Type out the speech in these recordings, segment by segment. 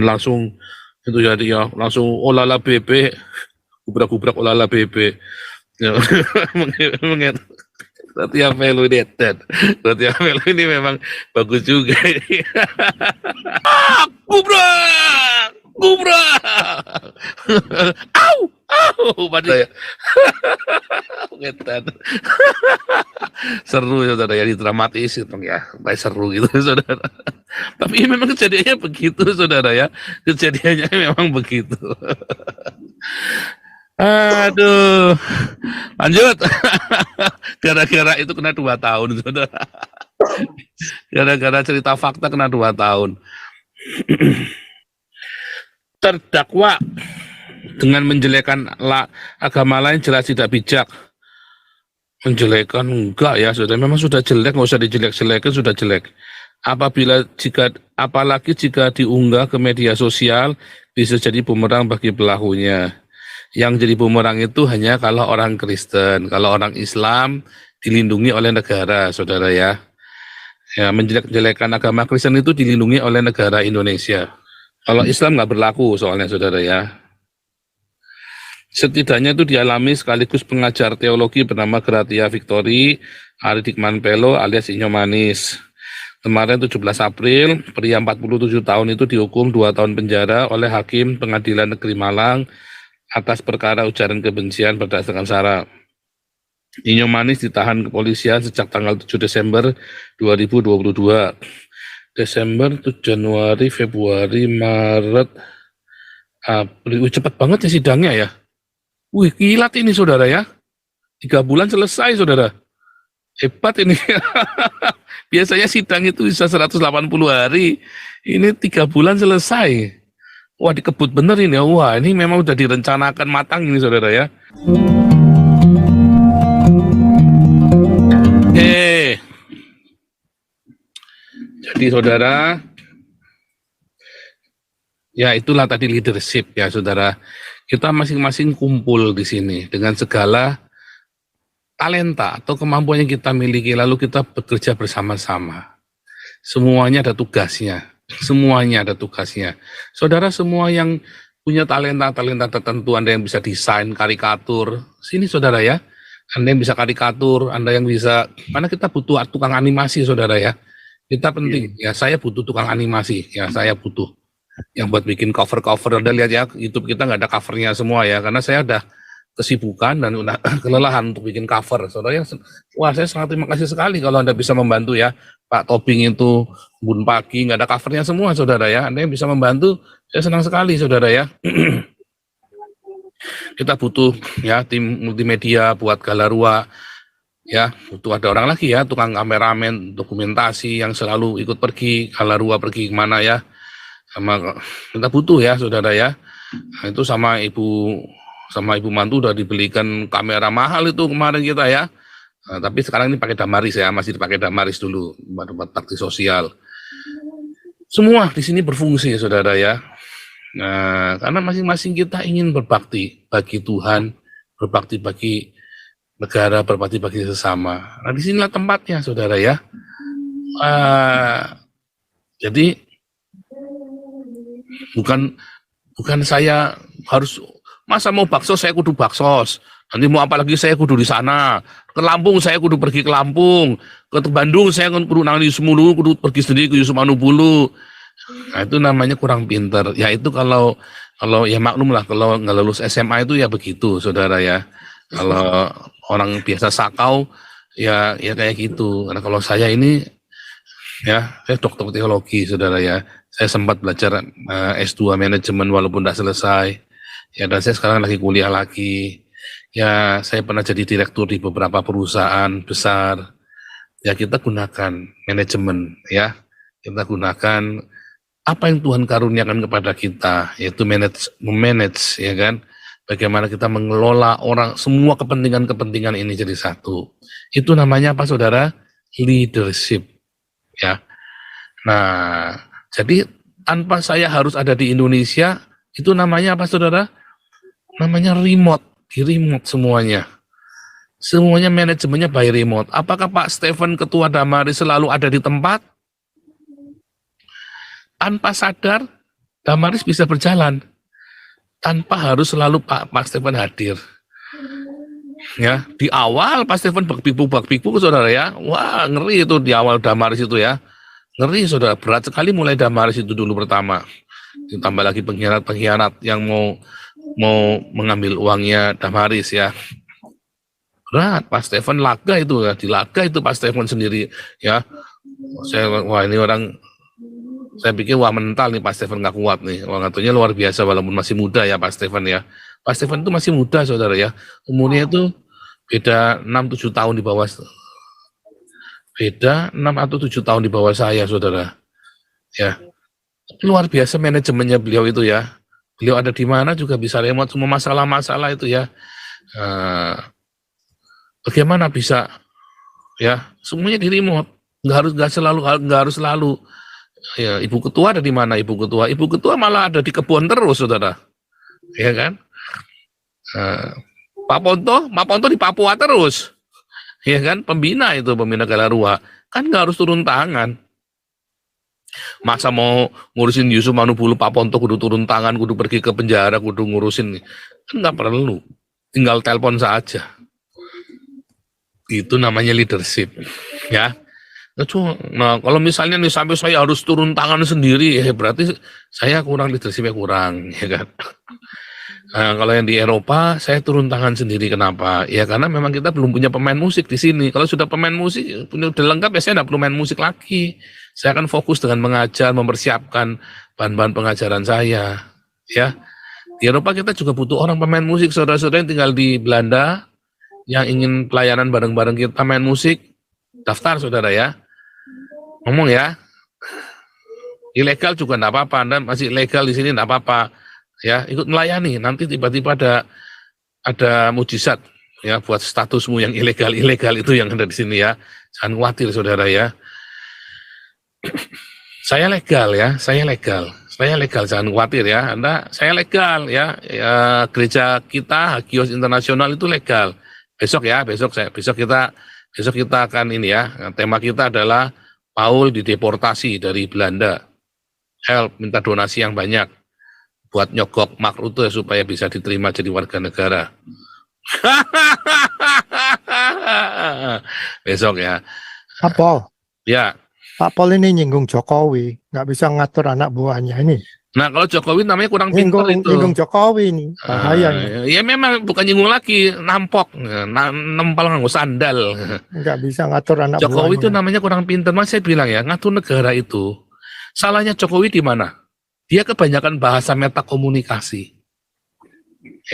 langsung itu jadi ya langsung olala bebek, gubrak-gubrak olala bebek. Ya, berarti Velu ini edan. Berarti Velu ini memang bagus juga. Gubrak! Gubrak! Au! Au! Pada ya. Edan. Seru saudara ya, dramatis gitu ya. Baik seru gitu saudara. Tapi memang kejadiannya begitu saudara ya. Kejadiannya memang begitu. Aduh, lanjut. Gara-gara itu kena 2 tahun, saudara. Gara-gara cerita fakta kena 2 tahun. Terdakwa dengan menjelekkan agama lain jelas tidak bijak. Menjelekkan enggak ya, saudara. Memang sudah jelek, nggak usah dijelek-jelekin, sudah jelek. Apalagi jika diunggah ke media sosial, bisa jadi bumerang bagi pelakunya. Yang jadi bumerang itu hanya kalau orang Kristen, kalau orang Islam dilindungi oleh negara, saudara ya. Ya, menjelek-jelekan agama Kristen itu dilindungi oleh negara Indonesia. Kalau Islam nggak berlaku soalnya, saudara ya. Setidaknya itu dialami sekaligus pengajar teologi bernama Gratia Victory Aridikman Pelo alias Inyo Manis. Kemarin 17 April, pria 47 tahun itu dihukum 2 tahun penjara oleh Hakim Pengadilan Negeri Malang atas perkara ujaran kebencian berdasarkan sara. Inyo Manis ditahan kepolisian sejak tanggal 7 Desember 2022. Desember, Januari, Februari, Maret, April. Cepat banget ya sidangnya ya. Wih, kilat ini saudara ya. 3 bulan selesai saudara. Hebat ini. Biasanya sidang itu bisa 180 hari. Ini 3 bulan selesai. Wah, dikebut bener ini. Wah, ini memang udah direncanakan matang ini saudara ya. Jadi saudara, ya itulah tadi leadership ya saudara. Kita masing-masing kumpul di sini dengan segala talenta atau kemampuan yang kita miliki, lalu kita bekerja bersama-sama. Semuanya ada tugasnya. Semuanya ada tugasnya. Saudara semua yang punya talenta-talenta tertentu, Anda yang bisa desain, karikatur, sini saudara ya. Anda yang bisa karikatur, Anda yang bisa, karena kita butuh tukang animasi saudara ya. Kita penting, ya saya butuh tukang animasi, ya saya butuh. Yang buat bikin cover-cover, Anda lihat ya, YouTube kita nggak ada covernya semua ya, karena saya udah kesibukan dan udah kelelahan untuk bikin cover. Saudara, wah saya sangat terima kasih sekali kalau Anda bisa membantu ya. Pak Tobing itu Bun Pagi nggak ada covernya semua saudara ya. Anda yang bisa membantu, saya senang sekali saudara ya. Kita butuh ya tim multimedia buat Galarua ya, butuh ada orang lagi ya, tukang kameramen, dokumentasi yang selalu ikut pergi Galarua pergi kemana ya. Sama kita butuh ya saudara ya. Nah, itu sama ibu mantu udah dibelikan kamera mahal itu kemarin kita ya. Nah, tapi sekarang ini pakai Damaris ya, masih dipakai Damaris dulu buat bakti sosial. Semua di sini berfungsi saudara ya. Nah, karena masing-masing kita ingin berbakti bagi Tuhan, berbakti bagi negara, berbakti bagi sesama. Nah, disinilah tempatnya saudara ya. Jadi bukan saya harus, masa mau bakso saya kudu baksos, nanti mau apa lagi saya kudu di sana, ke Lampung saya kudu pergi ke Lampung, ke Bandung saya kudu nang Yusmulu, kudu pergi sendiri ke Yusmanubulu. Nah itu namanya kurang pinter. Ya itu kalau ya maklum lah, kalau nggak lulus SMA itu ya begitu saudara ya. Kalau orang biasa sakau ya kayak gitu. Karena kalau saya ini ya saya dokter teologi saudara ya. Saya sempat belajar S2 manajemen walaupun tidak selesai. Ya, dan saya sekarang lagi kuliah lagi. Ya, saya pernah jadi direktur di beberapa perusahaan besar. Ya, kita gunakan manajemen, ya. Kita gunakan apa yang Tuhan karuniakan kepada kita, yaitu memanage, ya kan. Bagaimana kita mengelola orang, semua kepentingan-kepentingan ini jadi satu. Itu namanya apa, saudara? Leadership, ya. Nah, jadi tanpa saya harus ada di Indonesia, itu namanya apa saudara? Namanya remote, di remote semuanya. Semuanya manajemennya by remote. Apakah Pak Stephen Ketua Damaris selalu ada di tempat? Tanpa sadar, Damaris bisa berjalan tanpa harus selalu Pak Stefan hadir. Ya, di awal Pak Stefan bak pikku saudara ya, wah ngeri itu di awal Damaris itu ya, ngeri saudara, berat sekali mulai Damaris itu dulu pertama, ditambah lagi pengkhianat yang mau mengambil uangnya Damaris ya, berat. Pak Stefan laga itu ya, di laga itu Pak Stefan sendiri ya, wah ini orang, saya pikir wah mental nih Pak Stefan nggak kuat nih, wah katanya luar biasa walaupun masih muda ya Pak Stefan ya. Pak Stefan itu masih muda saudara ya, umurnya itu beda 6-7 tahun di bawah, beda 6 atau 7 tahun di bawah saya saudara ya. Luar biasa manajemennya beliau itu ya, beliau ada di mana juga bisa remote semua masalah-masalah itu ya. Bagaimana bisa ya, semuanya di remote, nggak harus selalu ya. Ibu ketua ada di mana? Ibu ketua malah ada di kebun terus saudara ya kan. Pak Ponto di Papua terus, ya kan, pembina Galarua, kan nggak harus turun tangan. Masa mau ngurusin Yusuf Manubulu, Pak Ponto kudu turun tangan, kudu pergi ke penjara, kudu ngurusin, kan nggak perlu, tinggal telepon saja. Itu namanya leadership, ya. Nah, kalau misalnya nih sampai saya harus turun tangan sendiri, ya berarti saya leadershipnya kurang, ya kan. Nah, kalau yang di Eropa, saya turun tangan sendiri. Kenapa? Ya karena memang kita belum punya pemain musik di sini. Kalau sudah pemain musik, udah lengkap ya saya nggak perlu main musik lagi. Saya akan fokus dengan mengajar, mempersiapkan bahan-bahan pengajaran saya. Ya, di Eropa kita juga butuh orang pemain musik. Saudara-saudara yang tinggal di Belanda, yang ingin pelayanan bareng-bareng kita main musik, daftar saudara ya. Ngomong ya, ilegal juga enggak apa-apa, Anda masih legal di sini enggak apa-apa. Ya, ikut melayani, nanti tiba-tiba ada mujizat ya buat statusmu yang ilegal itu yang ada di sini ya. Jangan khawatir saudara ya. Saya legal, jangan khawatir ya. Saya legal ya. Gereja kita Hagios Internasional itu legal. Besok kita akan ini ya. Tema kita adalah Paul dideportasi dari Belanda. Help, minta donasi yang banyak buat nyogok Mark Rutte supaya bisa diterima jadi warga negara. Besok ya. Pak Paul. Ya. Pak Paul ini nyinggung Jokowi, nggak bisa ngatur anak buahnya ini. Nah kalau Jokowi namanya kurang pintar itu. Nyinggung Jokowi ini, bahaya ini. Ya memang bukan nyinggung lagi, nampok, nempel nganggo sandal. Nggak bisa ngatur anak Jokowi buahnya. itu namanya kurang pintar. Mas saya bilang ya, ngatur negara itu. Salahnya Jokowi di mana? Dia kebanyakan bahasa metakomunikasi,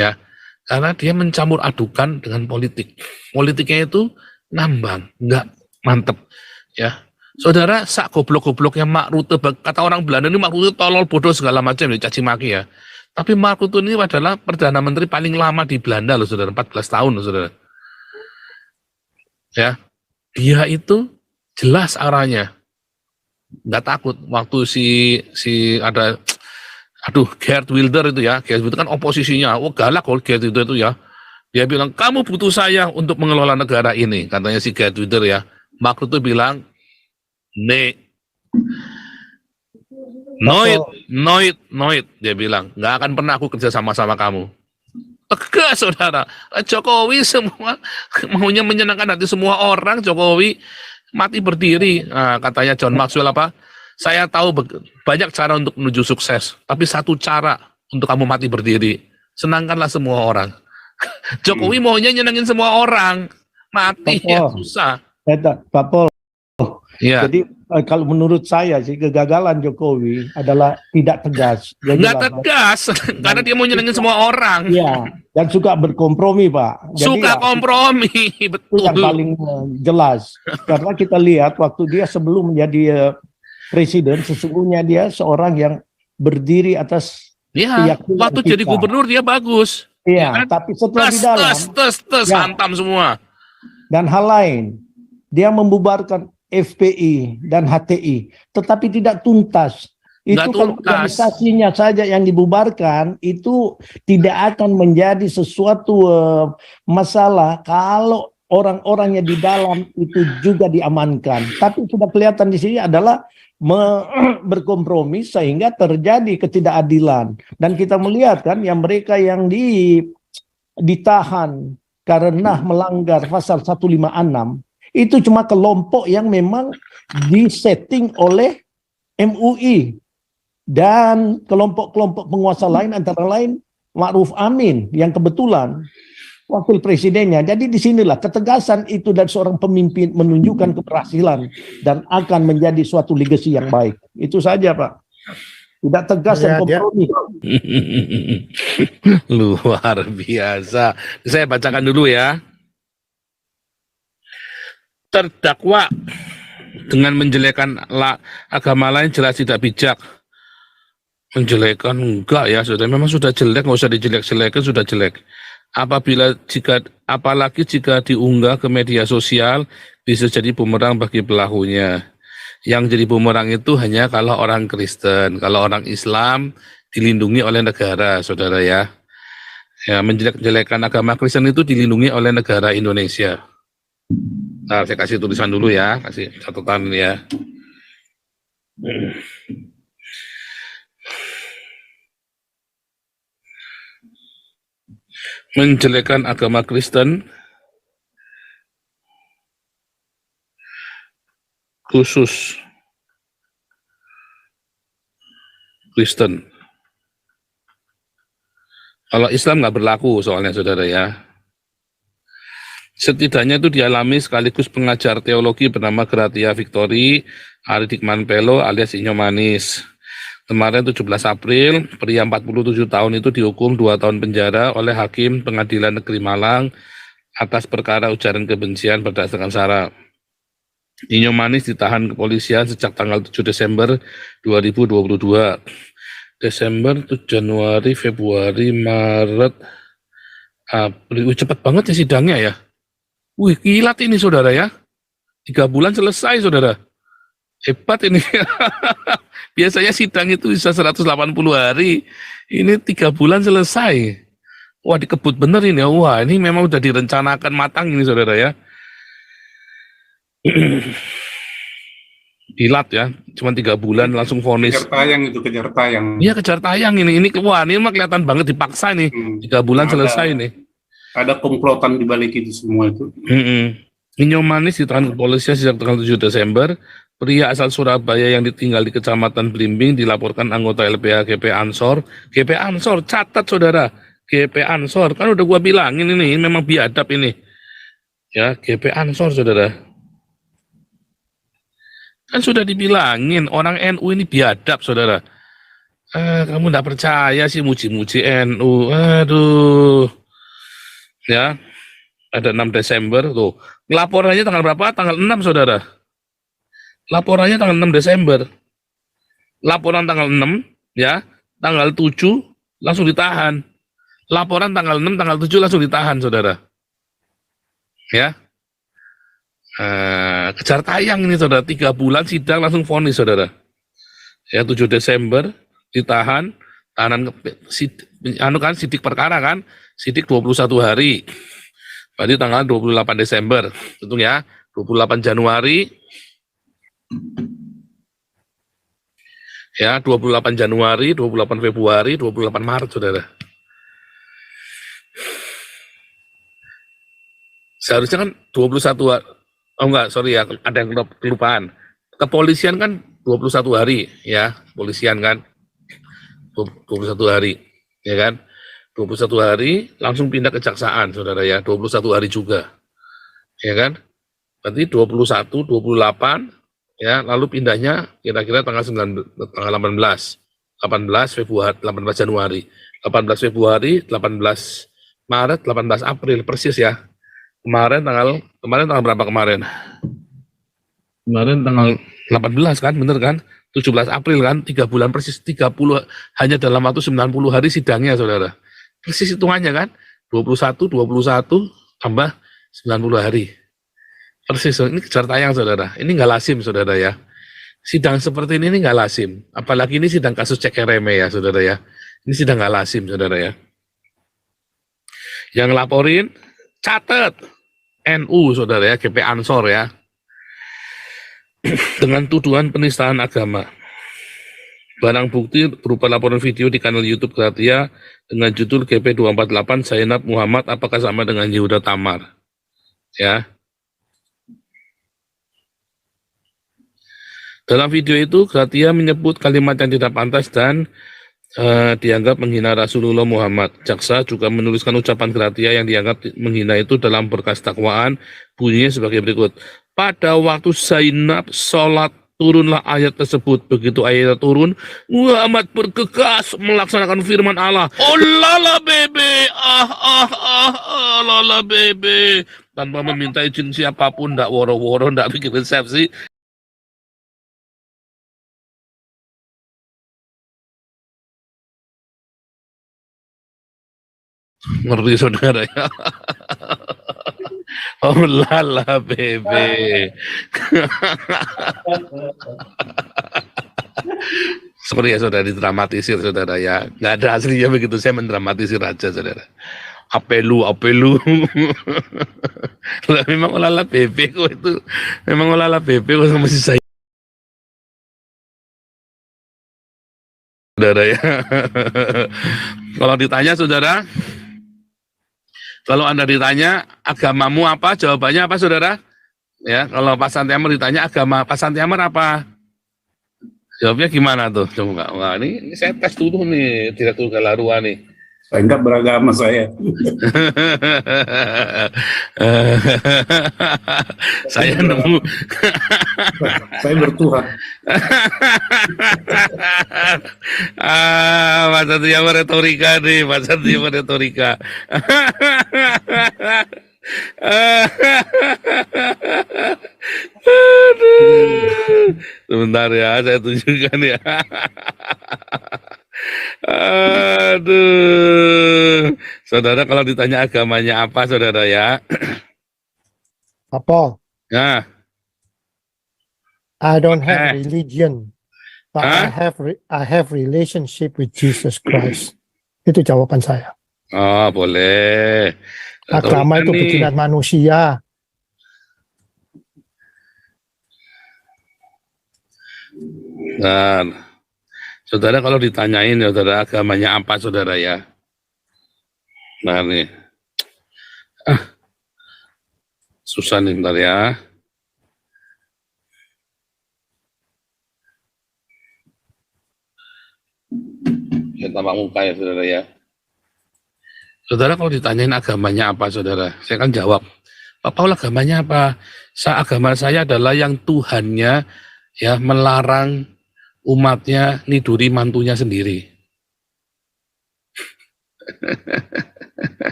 ya, karena dia mencampur adukan dengan politik. Politiknya itu ngambang, nggak mantep, ya. Saudara, sak goblok-gobloknya Mark Rutte, kata orang Belanda ini Mark Rutte tolol, bodoh segala macam, dicaci maki ya. Tapi Mark Rutte ini adalah perdana menteri paling lama di Belanda loh, saudara, 14 tahun loh, saudara. Ya, dia itu jelas arahnya. Nggak takut waktu si ada Geert Wilders itu ya, Geert Wilders kan oposisinya, galak kalau Geert Wilders itu ya, dia bilang kamu butuh saya untuk mengelola negara ini, katanya si Geert Wilders ya. Mark Rutte bilang no it, dia bilang nggak akan pernah aku kerja sama kamu. Tegas saudara, Jokowi semua maunya menyenangkan hati semua orang. Jokowi mati berdiri. Nah, katanya John Maxwell apa? Saya tahu banyak cara untuk menuju sukses, tapi satu cara untuk kamu mati berdiri. Senangkanlah semua orang. Jokowi maunya nyenengin semua orang, mati ya susah. Pak Paul. Ya. Jadi kalau menurut saya sih kegagalan Jokowi adalah tidak tegas. Nggak tegas, karena dia mau nyenengin semua orang. Iya, dan suka berkompromi Pak. Jadi suka kompromi, betul. Itu yang paling jelas. Karena kita lihat waktu dia sebelum menjadi presiden, sesungguhnya dia seorang yang berdiri atas keyakinan waktu kita. Jadi gubernur dia bagus. Iya, kan? Tapi setelah di dalam, hantam semua. Dan hal lain, dia membubarkan FPI dan HTI, tetapi tidak tuntas. Itu kalau organisasinya saja yang dibubarkan, itu tidak akan menjadi sesuatu masalah kalau orang-orangnya di dalam itu juga diamankan. Tapi sudah kelihatan di sini adalah berkompromi sehingga terjadi ketidakadilan. Dan kita melihat kan yang mereka yang ditahan karena melanggar pasal 156 itu cuma kelompok yang memang disetting oleh MUI dan kelompok-kelompok penguasa lain, antara lain Ma'ruf Amin yang kebetulan wakil presidennya. Jadi disinilah ketegasan itu dari seorang pemimpin menunjukkan keberhasilan dan akan menjadi suatu legacy yang baik. Itu saja, Pak. Tidak tegas dan kompromi. Luar biasa. Saya bacakan dulu ya. Terdakwa dengan menjelekkan agama lain jelas tidak bijak. Menjelekkan enggak ya, sudah memang sudah jelek, nggak usah dijelek-jelekan, sudah jelek. Apalagi jika diunggah ke media sosial bisa jadi bumerang bagi pelakunya. Yang jadi bumerang itu hanya kalau orang Kristen, kalau orang Islam dilindungi oleh negara, saudara ya. Ya, menjelek-jelekan agama Kristen itu dilindungi oleh negara Indonesia. Nah, saya kasih tulisan dulu ya, kasih catatan ya. Menjelekkan agama Kristen khusus Kristen. Kalau Islam nggak berlaku soalnya, saudara ya. Setidaknya itu dialami sekaligus pengajar teologi bernama Gratia Victory Aridikman Pelo alias Inyo Manis. Kemarin 17 April, pria 47 tahun itu dihukum 2 tahun penjara oleh Hakim Pengadilan Negeri Malang atas perkara ujaran kebencian berdasarkan SARA. Inyo Manis ditahan kepolisian sejak tanggal 7 Desember 2022. Desember, Januari, Februari, Maret, April. Cepat banget ya sidangnya ya. Wih, kilat ini saudara ya. 3 bulan selesai saudara. Hebat ini. Biasanya sidang itu bisa 180 hari. Ini 3 bulan selesai. Wah, dikebut bener ini. Wah, ini memang udah direncanakan matang ini saudara ya. Kilat ya. Cuma 3 bulan langsung vonis. Kejar tayang itu, kejar tayang. Iya, kejar tayang ini. Wah, ini mah kelihatan banget dipaksa nih. 3 bulan selesai nih. Ada komplotan di balik itu semua itu. Inyo Manis ditahan kepolisian sejak tanggal 7 Desember. Pria asal Surabaya yang ditinggal di Kecamatan Blimbing dilaporkan anggota LPH GP Ansor. GP Ansor, catat saudara. GP Ansor, kan udah gua bilangin ini memang biadab ini. Ya, GP Ansor saudara. Kan sudah dibilangin orang NU ini biadab saudara. Kamu enggak percaya sih muji-muji NU. Aduh. Ya. Ada 6 Desember tuh. Laporannya tanggal berapa? Tanggal 6 saudara. Laporannya tanggal 6 Desember. Laporan tanggal 6 ya, tanggal 7 langsung ditahan. Laporan tanggal 6, tanggal 7 langsung ditahan saudara. Ya. Kejar tayang ini saudara, 3 bulan sidang langsung vonis saudara. Ya, 7 Desember ditahan, tahanan kan sidik perkara kan, sidik 21 hari. Berarti tanggal 28 Desember, hitung ya, 28 Januari. Ya, 28 Januari, 28 Februari, 28 Maret saudara. Seharusnya kan 21, oh enggak, sorry ya, ada yang kelupaan. Kepolisian kan 21 hari, ya, kepolisian kan 21 hari, ya kan, 21 hari langsung pindah kejaksaan, saudara ya, 21 hari juga, ya kan, berarti 21, 28, ya, lalu pindahnya kira-kira tanggal 18 Februari, 18 Januari, 18 Februari, 18 Maret, 18 April, persis ya. Kemarin tanggal berapa kemarin? Kemarin tanggal 18 kan, bener kan? 17 April kan, 3 bulan persis, 30 hanya dalam waktu 90 hari sidangnya saudara. Persis hitungannya kan, 21 tambah 90 hari. Persis, ini kejar tayang saudara. Ini nggak lazim saudara ya. Sidang seperti ini nggak lazim. Apalagi ini sidang kasus cek reme ya saudara ya. Ini sidang nggak lazim saudara ya. Yang laporin, catat. NU, saudara ya, GP Ansor ya, dengan tuduhan penistaan agama. Barang bukti berupa laporan video di kanal YouTube Gratia dengan judul GP248 Zainab Muhammad apakah sama dengan Yehuda Tamar? Ya. Dalam video itu Gratia menyebut kalimat yang tidak pantas dan dianggap menghina Rasulullah Muhammad. Jaksa juga menuliskan ucapan Gratia yang dianggap menghina itu dalam berkas dakwaan, bunyinya sebagai berikut. Pada waktu Zainab sholat, turunlah ayat tersebut. Begitu ayat turun, Muhammad bergegas melaksanakan firman Allah. Oh lala bebe, lala bebe. Tanpa meminta izin siapapun, ndak woro-woro, ndak bikin resepsi. Ngeri saudara ya. Oh lala bebe. Seperti ya saudara, didramatisir saudara ya. Nggak ada aslinya begitu, saya mendramatisir aja saudara. Apelu. Lah memang lala bebe kok itu. Memang lala bebe kok sama si saya. Saudara ya. Kalau ditanya saudara, kalau Anda ditanya agamamu apa, jawabannya apa saudara? Ya, kalau Pak Santiamer ditanya agama Pak Santiamer apa? Jawabnya gimana tuh? Coba, wah ini saya tes dulu nih, Direktur Galarua nih. Saya enggak beragama saya. Saya nemu. Saya bertuhan. Mas Santiamer retorika nih, Mas Santiamer retorika. Aduh. Sebentar ya, saya tunjukkan ya. Aduh. Saudara kalau ditanya agamanya apa saudara ya? Apa? Nah, I don't have religion, but I have relationship with Jesus Christ. Itu jawaban saya. oh boleh. Agama itu Nih. bikinan manusia. Nah, saudara kalau ditanyain ya saudara agamanya apa saudara ya? Nah nih, susah nih bentar ya. Saya tambah muka ya saudara ya. Saudara kalau ditanyain agamanya apa saudara? Saya kan jawab, Pak Paul agamanya apa? Agama saya adalah yang Tuhannya ya melarang umatnya niduri mantunya sendiri.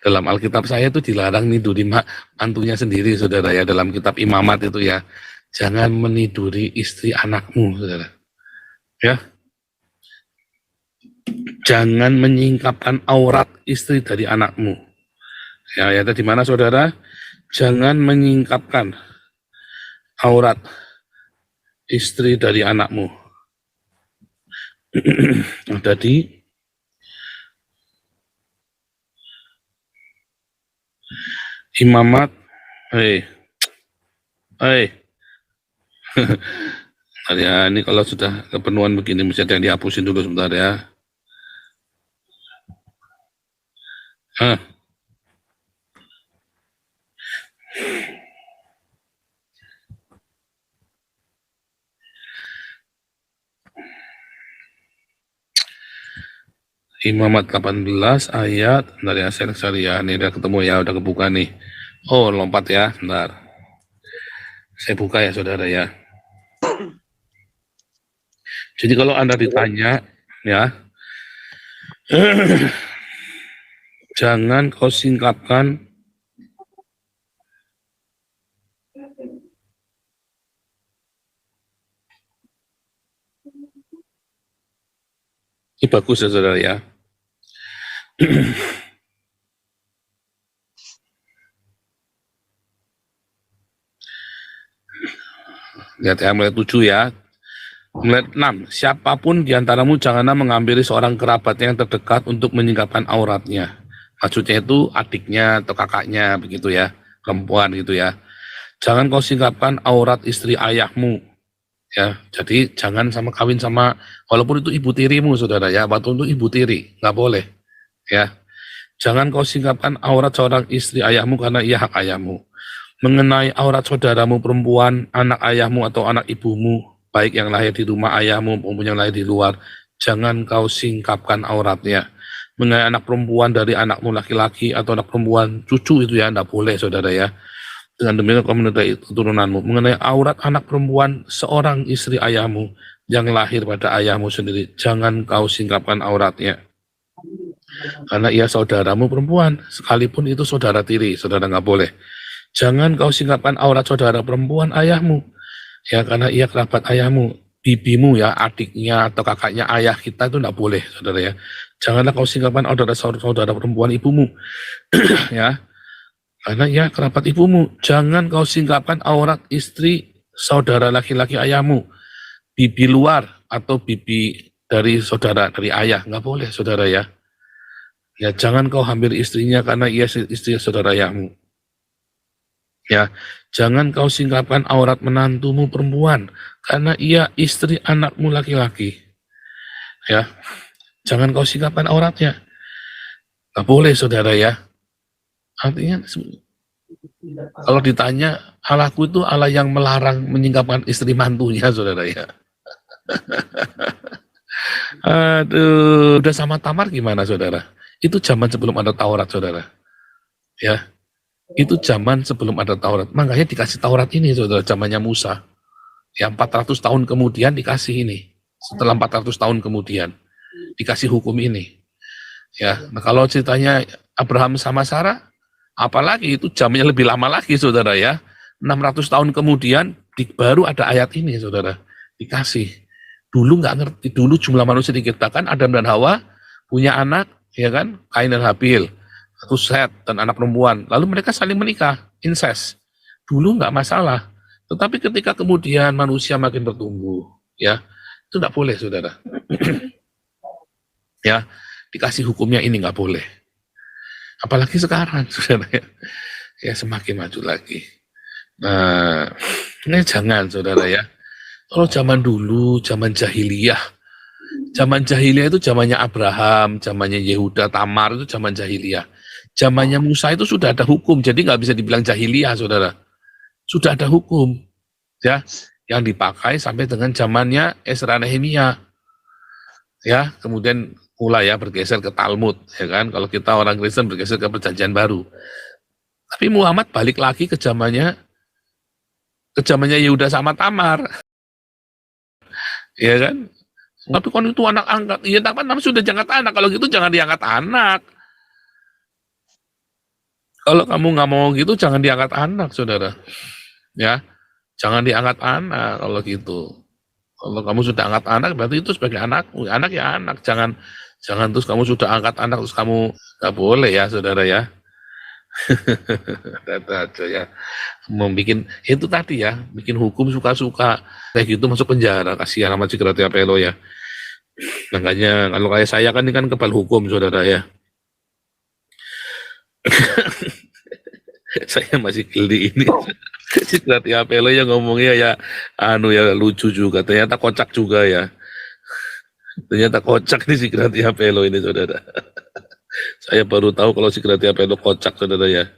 Dalam Alkitab saya itu dilarang niduri mantunya sendiri, saudara ya. Dalam kitab Imamat itu ya, jangan meniduri istri anakmu, saudara. Ya, jangan menyingkapkan aurat istri dari anakmu. Ya, ayatnya di mana, saudara? Jangan menyingkapkan aurat istri dari anakmu. Ada di Imamat, ya, ini kalau sudah kepenuhan begini mesti ada yang dihapusin dulu sebentar ya. Imamat 18 ayat, bentar ya, saya cari ya, ini udah ketemu ya, udah kebuka nih. Oh, lompat ya, bentar. Saya buka ya, saudara ya. Jadi kalau Anda ditanya, ya, jangan kau singkapkan ini bagus ya, saudara ya. Lihat ya, mulai 7 ya. Mulai 6, siapapun diantaramu janganlah menghampiri seorang kerabat yang terdekat untuk menyingkapkan auratnya. Maksudnya itu adiknya atau kakaknya begitu ya. perempuan gitu ya. Jangan kau singkapkan aurat istri ayahmu. Ya, jadi jangan kawin sama, walaupun itu ibu tirimu, saudara ya, waktu itu ibu tiri, nggak boleh. Ya, jangan kau singkapkan aurat seorang istri ayahmu karena ia hak ayahmu. Mengenai aurat saudaramu perempuan, anak ayahmu atau anak ibumu, baik yang lahir di rumah ayahmu maupun yang lahir di luar, jangan kau singkapkan auratnya. Mengenai anak perempuan dari anakmu laki-laki atau anak perempuan cucu itu ya, tidak boleh, saudara ya. Dengan demikian kau menodai keturunanmu. Mengenai aurat anak perempuan seorang istri ayahmu yang lahir pada ayahmu sendiri, jangan kau singkapkan auratnya. Karena ia saudaramu perempuan, sekalipun itu saudara tiri, saudara nggak boleh. Jangan kau singkapkan aurat saudara perempuan ayahmu, ya karena ia kerabat ayahmu, bibimu ya, adiknya atau kakaknya ayah kita itu nggak boleh, saudara ya. Janganlah kau singkapkan aurat saudara perempuan ibumu, ya. Karena ia kerabat ibumu. Jangan kau singkapkan aurat istri saudara laki-laki ayahmu, bibi luar atau bibi dari saudara dari ayah, nggak boleh, saudara ya. Ya jangan kau hamil istrinya karena ia istri saudara ayahmu. Ya, jangan kau singkapkan aurat menantumu perempuan karena ia istri anakmu laki-laki. Ya, jangan kau singkapkan auratnya. Nggak boleh, saudara ya. Artinya kalau ditanya, Allahku itu Allah yang melarang menyingkapkan istri mantunya, saudara ya. Aduh, udah sama Tamar gimana, saudara? Itu zaman sebelum ada Taurat, saudara. Ya, itu zaman sebelum ada Taurat. Makanya dikasih Taurat ini, saudara, zamannya Musa. Ya, 400 tahun kemudian dikasih ini. Setelah 400 tahun kemudian dikasih hukum ini. Ya, nah kalau ceritanya Abraham sama Sarah, apalagi itu zamannya lebih lama lagi, saudara ya. 600 tahun kemudian baru ada ayat ini, saudara. Dikasih. Dulu nggak ngerti, dulu jumlah manusia diciptakan, Adam dan Hawa punya anak, ya kan, Kain dan Habil, terus Set dan anak perempuan. Lalu mereka saling menikah, incest. Dulu nggak masalah. Tetapi ketika kemudian manusia makin bertumbuh, ya, itu nggak boleh, saudara. Ya, dikasih hukumnya ini nggak boleh. Apalagi sekarang, saudara ya. Ya semakin maju lagi. Nah, ini jangan, saudara ya. Kalau zaman dulu, zaman jahiliyah itu zamannya Abraham, zamannya Yehuda, Tamar itu zaman jahiliyah. Zamannya Musa itu sudah ada hukum, jadi nggak bisa dibilang jahiliyah, saudara. Sudah ada hukum, ya, yang dipakai sampai dengan zamannya Ezra Nehemia. Ya, kemudian mulai ya bergeser ke Talmud, ya kan? Kalau kita orang Kristen bergeser ke Perjanjian Baru. Tapi Muhammad balik lagi ke zamannya Yehuda sama Tamar, ya kan? Tapi kan itu anak angkat, iya tapi namanya sudah diangkat anak. Kalau gitu jangan diangkat anak. Kalau kamu nggak mau gitu, jangan diangkat anak, saudara. Ya, jangan diangkat anak kalau gitu. Kalau kamu sudah angkat anak, berarti itu sebagai anakmu. Anak ya anak, jangan terus kamu sudah angkat anak terus kamu nggak boleh ya, saudara ya. Aja ya, mau bikin itu tadi ya, bikin hukum suka-suka kayak gitu masuk penjara, kasihan sama Cikrati Apelo ya. Makanya kalau kayak saya kan ini kan kebal hukum, saudara ya. Saya masih geli ini. Cikrati Apelo yang ngomongnya ya lucu juga, ternyata kocak juga ya. Ternyata kocak nih Cikrati Apelo ini, saudara. Saya baru tahu kalau Cikrati Apelo kocak, saudara ya.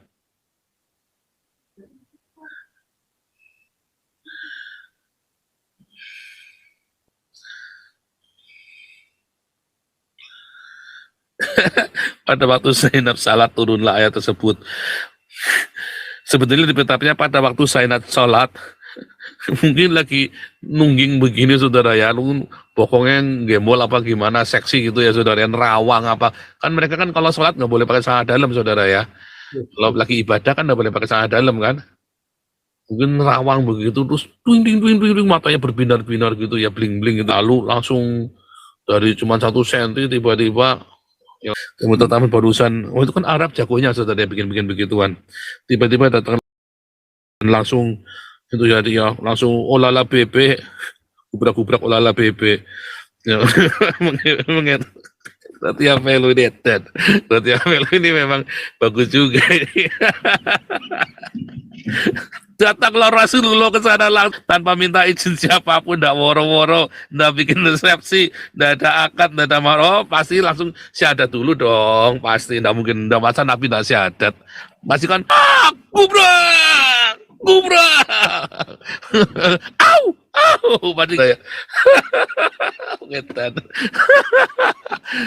Pada waktu Zainab salat turunlah ayat tersebut. Sebetulnya ditetapnya pada waktu Zainab salat, mungkin lagi nungging begini, saudara ya, lu pokoknya gembol apa gimana, seksi gitu ya, saudara, nerawang apa. Kan mereka kan kalau sholat nggak boleh pakai celana dalam, saudara ya. Kalau lagi ibadah kan nggak boleh pakai celana dalam kan. Mungkin nerawang begitu, terus twing, matanya berbinar-binar gitu ya, bling-bling gitu. Lalu langsung dari cuma 1 senti tiba-tiba, ya, kemudian tamu barusan, itu kan Arab jagonya, saudara, bikin-bikin begituan. Tiba-tiba datang langsung itu jadi ya langsung olala bebek, gubrak olala bebek ya. Satya Velu ini, Satya Velu ini memang bagus juga. Datanglah Rasulullah ke sana tanpa minta izin siapapun, ndak woro-woro, ndak bikin resepsi, ndak ada akad, ndak ada maro, pasti langsung syahadat dulu dong, pasti ndak mungkin, ndak masa Nabi ndak syahadat, pasti kan, gubrak, au, pasti kayak, ngetan.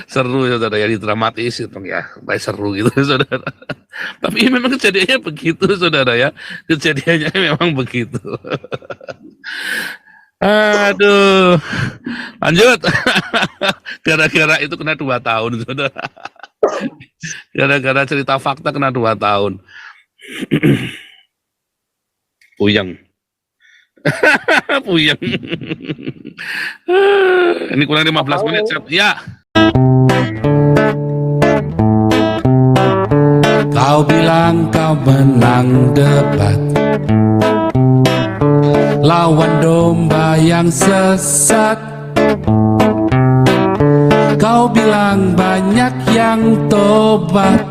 Seru ya saudara, ya dramatis itu ya, baik seru gitu saudara. Tapi memang kejadiannya begitu saudara ya, kejadiannya memang begitu. Aduh, lanjut. Gara-gara itu kena 2 tahun saudara. Gara-gara cerita fakta kena 2 tahun. Puyeng. Puyeng. Ini kurang 15 menit. Ya. Kau bilang kau menang debat lawan domba yang sesat. Kau bilang banyak yang tobat.